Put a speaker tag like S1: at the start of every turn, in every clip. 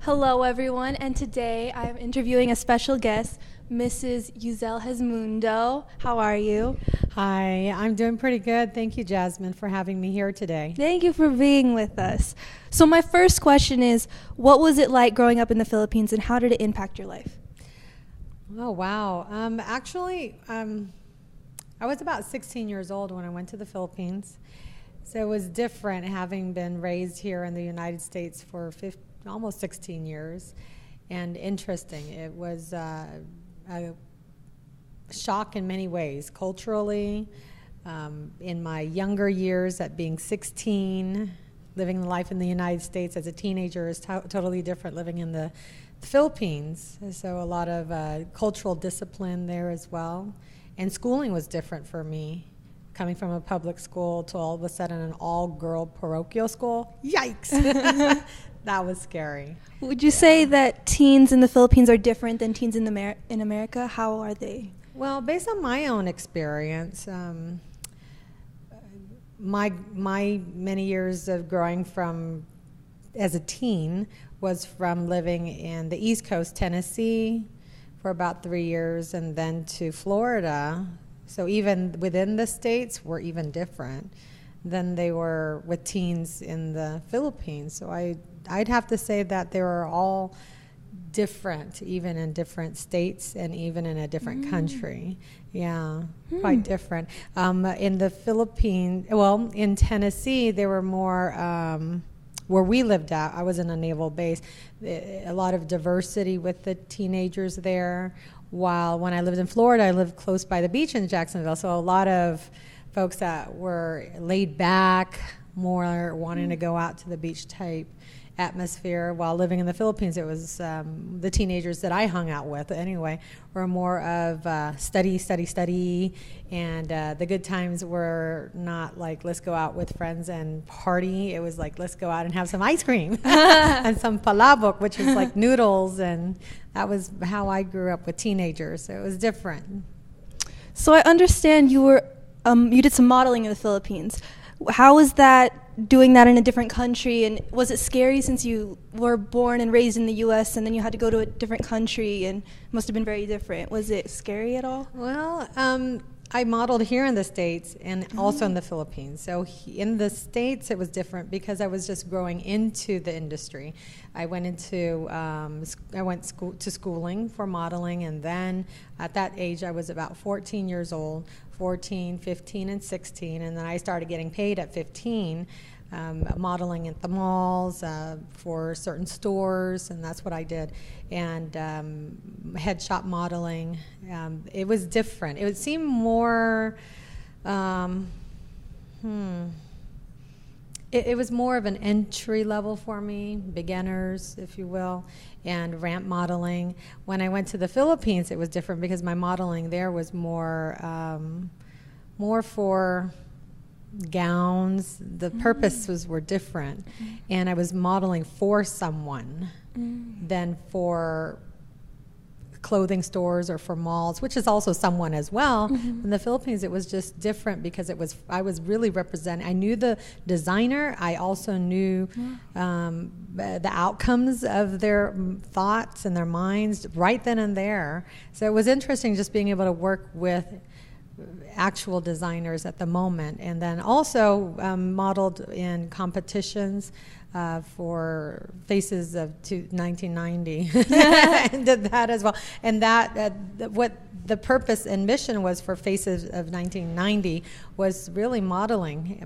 S1: Hello, everyone, and today I am interviewing a special guest, Mrs. Uzziel Hesmundo. How are you?
S2: Hi, I'm doing pretty good. Thank you, Jasmine, for having me here today.
S1: Thank you for being with us. So my first question is, what was it like growing up in the Philippines, and how did it impact your life?
S2: Oh, wow. I was about 16 years old when I went to the Philippines. So it was different having been raised here in the United States for almost 16 years, and interesting. It was a shock in many ways, culturally, in my younger years at being 16, living life in the United States as a teenager is totally different living in the Philippines. So a lot of cultural discipline there as well. And schooling was different for me. Coming from a public school to all of a sudden an all-girl parochial school, yikes! That was scary.
S1: Would you say that teens in the Philippines are different than teens in America? How are they?
S2: Well, based on my own experience, my many years of growing from as a teen was from living in the East Coast, Tennessee, for about 3 years, and then to Florida. So even within the states, we're even different than they were with teens in the Philippines. So I'd have to say that they were all different, even in different states and even in a different country. Yeah, quite different. In the Philippines, well, in Tennessee, they were more, where we lived at, I was in a naval base, a lot of diversity with the teenagers there. While when I lived in Florida, I lived close by the beach in Jacksonville, so a lot of folks that were laid back, more wanting to go out to the beach type atmosphere. While living in the Philippines, it was the teenagers that I hung out with anyway were more of study, and the good times were not like let's go out with friends and party. It was like let's go out and have some ice cream and some palabok, which is like noodles, and that was how I grew up with teenagers. So it was different.
S1: So I understand you did some modeling in the Philippines. How was that, doing that in a different country, and was it scary since you were born and raised in the U.S. and then you had to go to a different country, and it must have been very different? Was it scary at all?
S2: Well, I modeled here in the States and also in the Philippines. So in the States, it was different because I was just growing into the industry. I went to schooling for modeling, and then at that age, I was about 14 years old, 14, 15, and 16, and then I started getting paid at 15. Modeling at the malls for certain stores, and that's what I did. And headshot modeling, it was different. It would seem more, it was more of an entry level for me, beginners, if you will, and ramp modeling. When I went to the Philippines, it was different because my modeling there was more for gowns. The purposes were different, and I was modeling for someone than for clothing stores or for malls, which is also someone as well. In the Philippines, it was just different because I was really representing. I knew the designer. I also knew the outcomes of their thoughts and their minds right then and there. So it was interesting just being able to work with actual designers at the moment, and then also modeled in competitions for Faces of 1990 and did that as well. And that what the purpose and mission was for Faces of 1990 was really modeling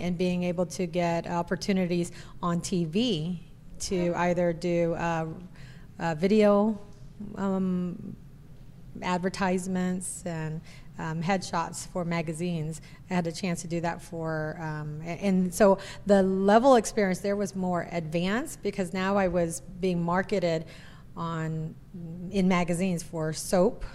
S2: and being able to get opportunities on TV to either do video advertisements and headshots for magazines. I had a chance to do that for, and so the level experience there was more advanced because now I was being marketed in magazines for soap,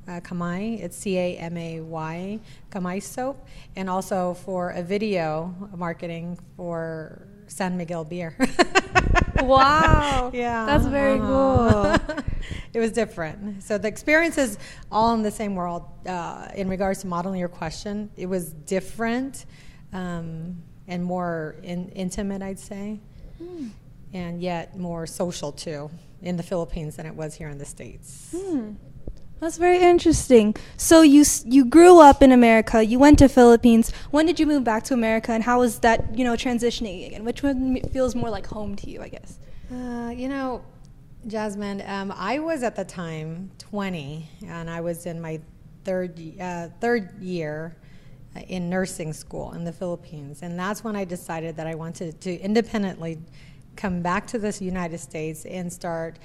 S2: Kamay, it's C-A-M-A-Y, Kamay soap, and also for a video marketing for San Miguel beer.
S1: Wow.
S2: Yeah.
S1: That's very cool.
S2: It was different. So the experience is all in the same world. In regards to modeling your question, it was different and more intimate, I'd say. and yet more social too in the Philippines than it was here in the States.
S1: That's very interesting. So you grew up in America, you went to Philippines. When did you move back to America, and how was that, transitioning again? Which one feels more like home to you, I guess?
S2: Jasmine, I was at the time 20, and I was in my third year in nursing school in the Philippines, and that's when I decided that I wanted to independently come back to the United States and start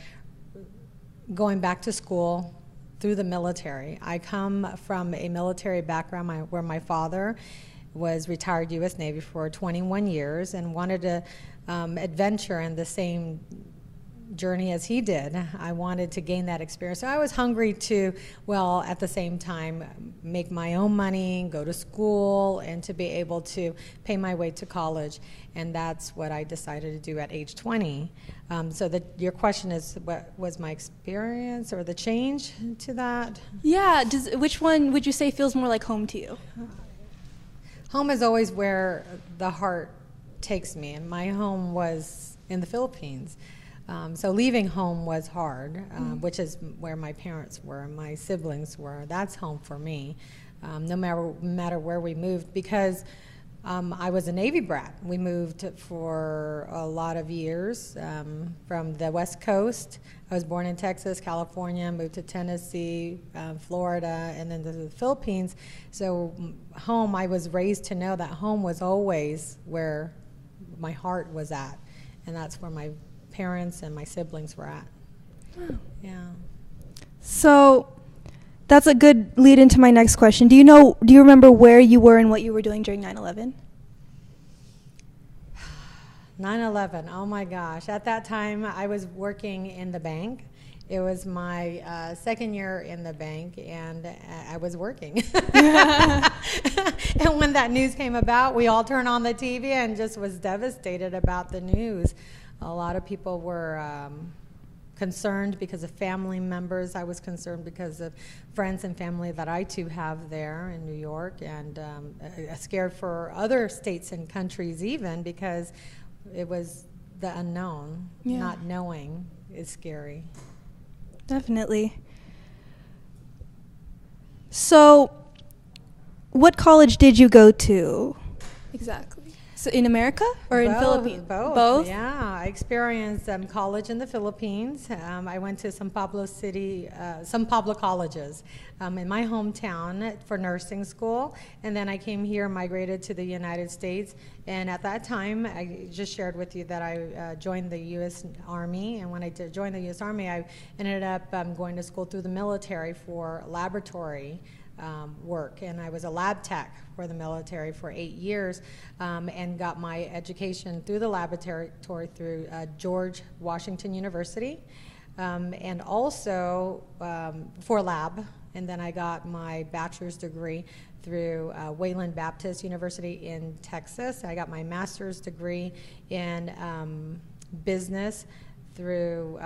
S2: going back to school through the military. I come from a military background where my father was retired U.S. Navy for 21 years and wanted to adventure in the same journey as he did. I wanted to gain that experience. So I was hungry to, at the same time, make my own money, go to school, and to be able to pay my way to college. And that's what I decided to do at age 20. So your question is, what was my experience or the change to that?
S1: Yeah, which one would you say feels more like home to you?
S2: Home is always where the heart takes me, and my home was in the Philippines. So leaving home was hard, which is where my parents were and my siblings were. That's home for me, no matter where we moved, because I was a Navy brat. We moved for a lot of years from the West Coast. I was born in Texas, California, moved to Tennessee, Florida, and then to the Philippines. So home, I was raised to know that home was always where my heart was at, and that's where my parents and my siblings were at.
S1: Oh.
S2: Yeah.
S1: So that's a good lead into my next question. Do you remember where you were and what you were doing during 9/11?
S2: 9/11, oh my gosh. At that time, I was working in the bank. It was my second year in the bank, and I was working. And when that news came about, we all turned on the TV and just was devastated about the news. A lot of people were concerned because of family members. I was concerned because of friends and family that I too have there in New York, and scared for other states and countries even, because it was the unknown.
S1: Yeah.
S2: Not knowing is scary.
S1: Definitely. So what college did you go to exactly? So in America or in Philippines?
S2: Both. Yeah, I experienced college in the Philippines. I went to some Pablo colleges in my hometown for nursing school, and then I came here, migrated to the United States, and at that time, I just shared with you that I joined the U.S. Army, and when I did join the U.S. Army, I ended up going to school through the military for laboratory work, and I was a lab tech for the military for 8 years, and got my education through the laboratory through George Washington University, and also for lab, and then I got my bachelor's degree through Wayland Baptist University in Texas. I got my master's degree in business through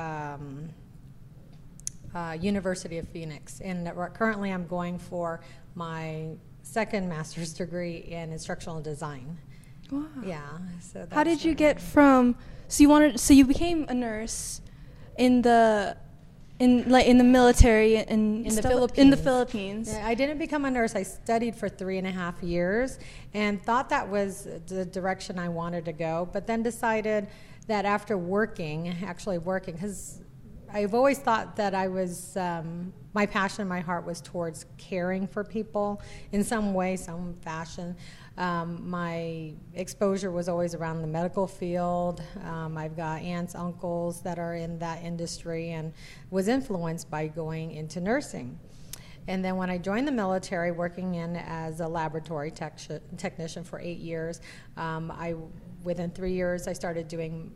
S2: University of Phoenix, and currently I'm going for my second master's degree in instructional design.
S1: Wow.
S2: Yeah. So
S1: how did you get from? So you became a nurse in the military in
S2: the Philippines.
S1: In the Philippines.
S2: Yeah, I didn't become a nurse. I studied for 3.5 years and thought that was the direction I wanted to go, but then decided that after actually working, because I've always thought that I was, my passion, my heart was towards caring for people in some way, some fashion. My exposure was always around the medical field. I've got aunts, uncles that are in that industry, and was influenced by going into nursing. And then when I joined the military, working in as a laboratory technician for 8 years, within 3 years I started straying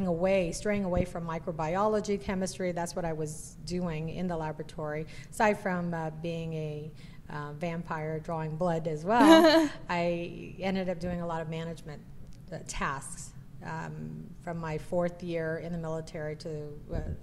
S2: away from microbiology, chemistry. That's what I was doing in the laboratory. Aside from being a vampire drawing blood as well, I ended up doing a lot of management tasks from my 4th year in the military to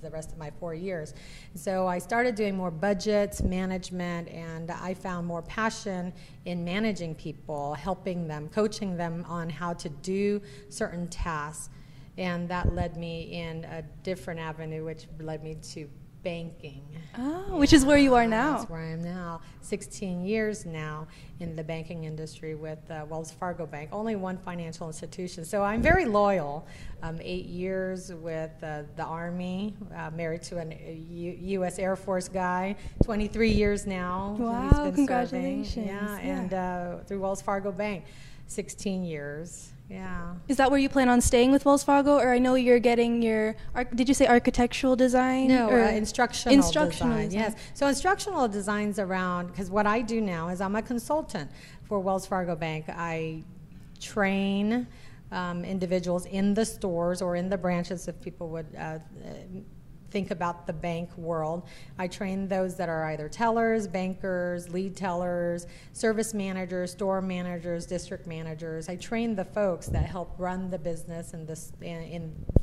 S2: the rest of my 4 years. So I started doing more budgets, management, and I found more passion in managing people, helping them, coaching them on how to do certain tasks. And that led me in a different avenue, which led me to banking.
S1: Oh, which is where you are now.
S2: That's where I am now. 16 years now in the banking industry with Wells Fargo Bank. Only one financial institution. So I'm very loyal. 8 years with the Army, married to a U.S. Air Force guy. 23 years now.
S1: Wow,
S2: He's been
S1: congratulations.
S2: Serving. Yeah, and through Wells Fargo Bank, 16 years. Yeah.
S1: Is that where you plan on staying with Wells Fargo? Or I know you're getting your, did you say architectural design?
S2: No,
S1: or
S2: instructional
S1: design.
S2: Yes. So instructional design's around, because what I do now is I'm a consultant for Wells Fargo Bank. I train individuals in the stores or in the branches, if people would think about the bank world. I train those that are either tellers, bankers, lead tellers, service managers, store managers, district managers. I train the folks that help run the business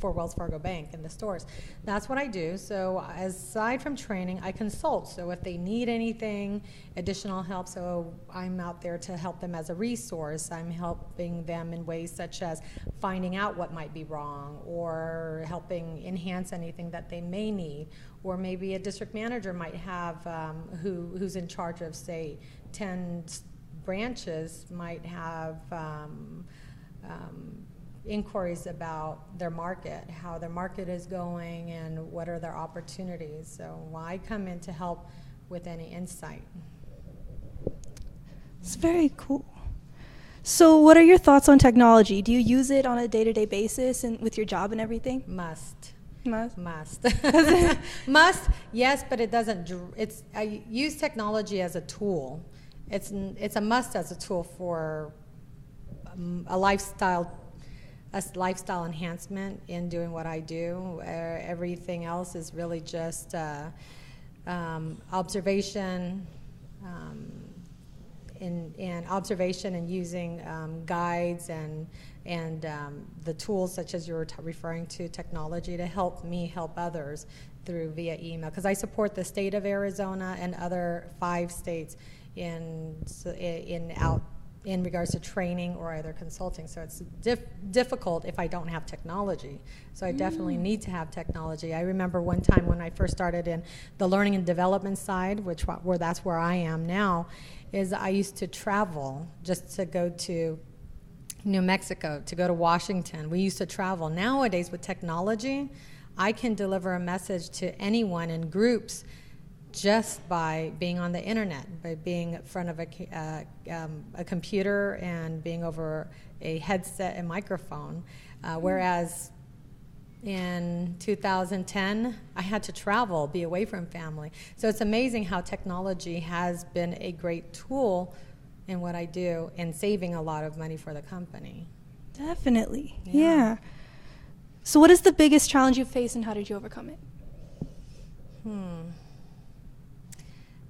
S2: for Wells Fargo Bank in the stores. That's what I do. So aside from training, I consult. So if they need anything, additional help, so I'm out there to help them as a resource. I'm helping them in ways such as finding out what might be wrong, or helping enhance anything that they may need, or maybe a district manager might have who's in charge of, say, 10 branches, might have inquiries about their market, how their market is going, and what are their opportunities. So I come in to help with any insight.
S1: It's very cool. So what are your thoughts on technology? Do you use it on a day-to-day basis and with your job and everything?
S2: Must.
S1: Must.
S2: Must, yes, but it doesn't. I use technology as a tool. It's a must as a tool for a lifestyle enhancement in doing what I do. Everything else is really just observation. In observation and using guides and the tools such as you were referring to, technology, to help me help others through via email, because I support the state of Arizona and other 5 states in regards to training or either consulting. So it's difficult if I don't have technology. So I definitely need to have technology. I remember one time when I first started in the learning and development side, that's where I am now, is I used to travel just to go to New Mexico, to go to Washington. We used to travel. Nowadays with technology, I can deliver a message to anyone in groups just by being on the internet, by being in front of a computer and being over a headset and microphone. Whereas in 2010, I had to travel, be away from family. So it's amazing how technology has been a great tool in what I do and saving a lot of money for the company.
S1: Definitely, yeah. So what is the biggest challenge you faced and how did you overcome it?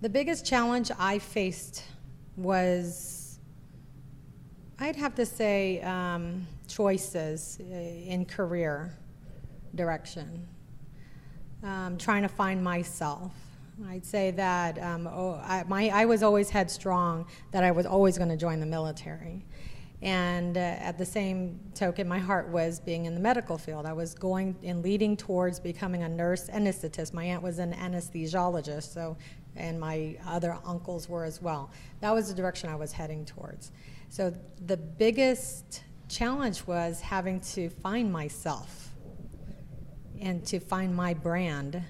S2: The biggest challenge I faced was, I'd have to say, choices in career direction, trying to find myself. I'd say that I was always headstrong, that I was always going to join the military. And at the same token, my heart was being in the medical field. I was going and leading towards becoming a nurse anesthetist. My aunt was an anesthesiologist, so, and my other uncles were as well. That was the direction I was heading towards. So the biggest challenge was having to find myself and to find my brand.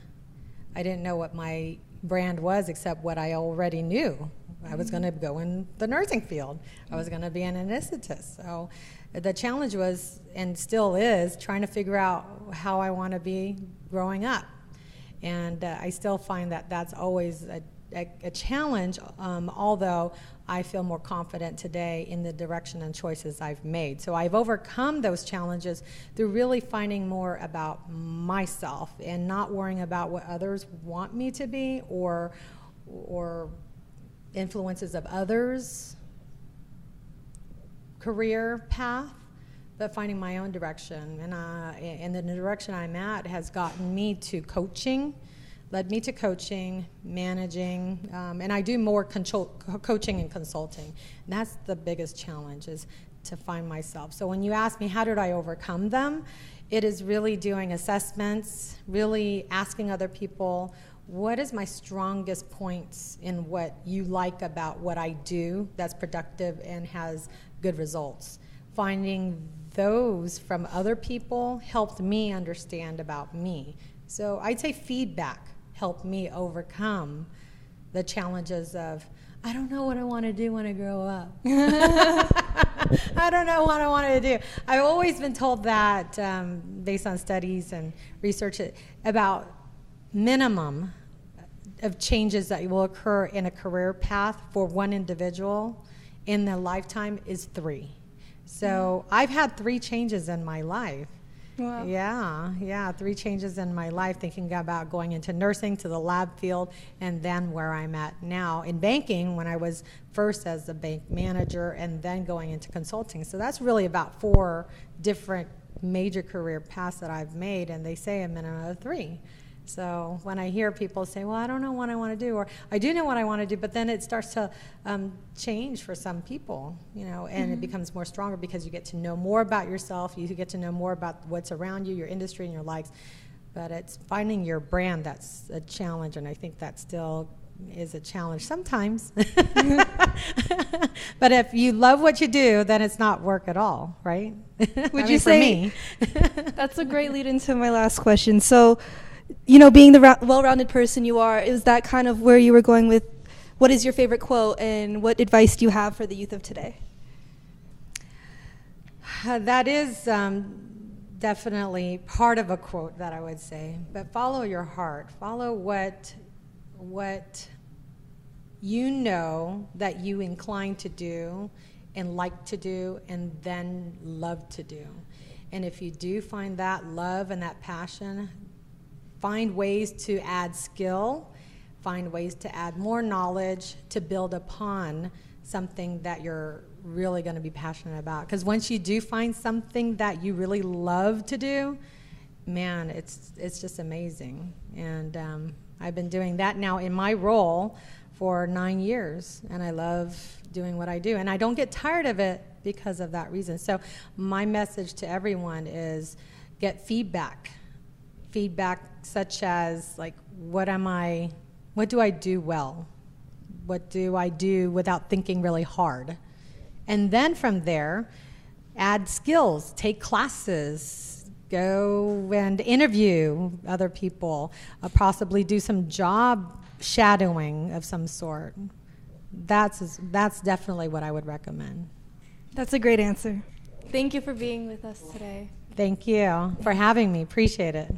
S2: I didn't know what my brand was except what I already knew. I was going to go in the nursing field. I was going to be an anesthetist. So the challenge was, and still is, trying to figure out how I want to be growing up. And I still find that that's always a challenge, although I feel more confident today in the direction and choices I've made. So I've overcome those challenges through really finding more about myself and not worrying about what others want me to be or influences of others' career path, but finding my own direction. And the direction I'm at has gotten me to coaching, led me to coaching, managing, and I do more coaching and consulting. And that's the biggest challenge, is to find myself. So when you ask me how did I overcome them, It is really doing assessments, really asking other people, what is my strongest points in what you like about what I do that's productive and has good results? Finding those from other people helped me understand about me. So I'd say feedback helped me overcome the challenges of, I don't know what I want to do when I grow up. I don't know what I want to do. I've always been told that, based on studies and research, about minimum of changes that will occur in a career path for one individual in their lifetime is 3. So I've had 3 changes in my life.
S1: Wow.
S2: Yeah, 3 changes in my life, thinking about going into nursing, to the lab field, and then where I'm at now in banking, when I was first as a bank manager and then going into consulting. So that's really about 4 different major career paths that I've made, and they say a minimum of 3. So when I hear people say, well, I don't know what I want to do, or I do know what I want to do, but then it starts to change for some people, and it becomes more stronger because you get to know more about yourself, you get to know more about what's around you, your industry and your likes. But it's finding your brand that's a challenge, and I think that still is a challenge sometimes. But if you love what you do, then it's not work at all, right?
S1: Would you say,
S2: for me.
S1: That's a great lead into my last question. So, being the well-rounded person you are, is that kind of where you were going with, what is your favorite quote and what advice do you have for the youth of today?
S2: That is definitely part of a quote that I would say, but follow your heart. Follow what you know that you incline to do and like to do and then love to do. And if you do find that love and that passion, find ways to add skill, find ways to add more knowledge to build upon something that you're really going to be passionate about. Because once you do find something that you really love to do, man, it's just amazing. And I've been doing that now in my role for 9 years, and I love doing what I do. And I don't get tired of it because of that reason. So my message to everyone is get feedback. Feedback such as, like, what do I do well? What do I do without thinking really hard? And then from there, add skills, take classes, go and interview other people, possibly do some job shadowing of some sort. That's definitely what I would recommend.
S1: That's a great answer. Thank you for being with us today.
S2: Thank you for having me. Appreciate it.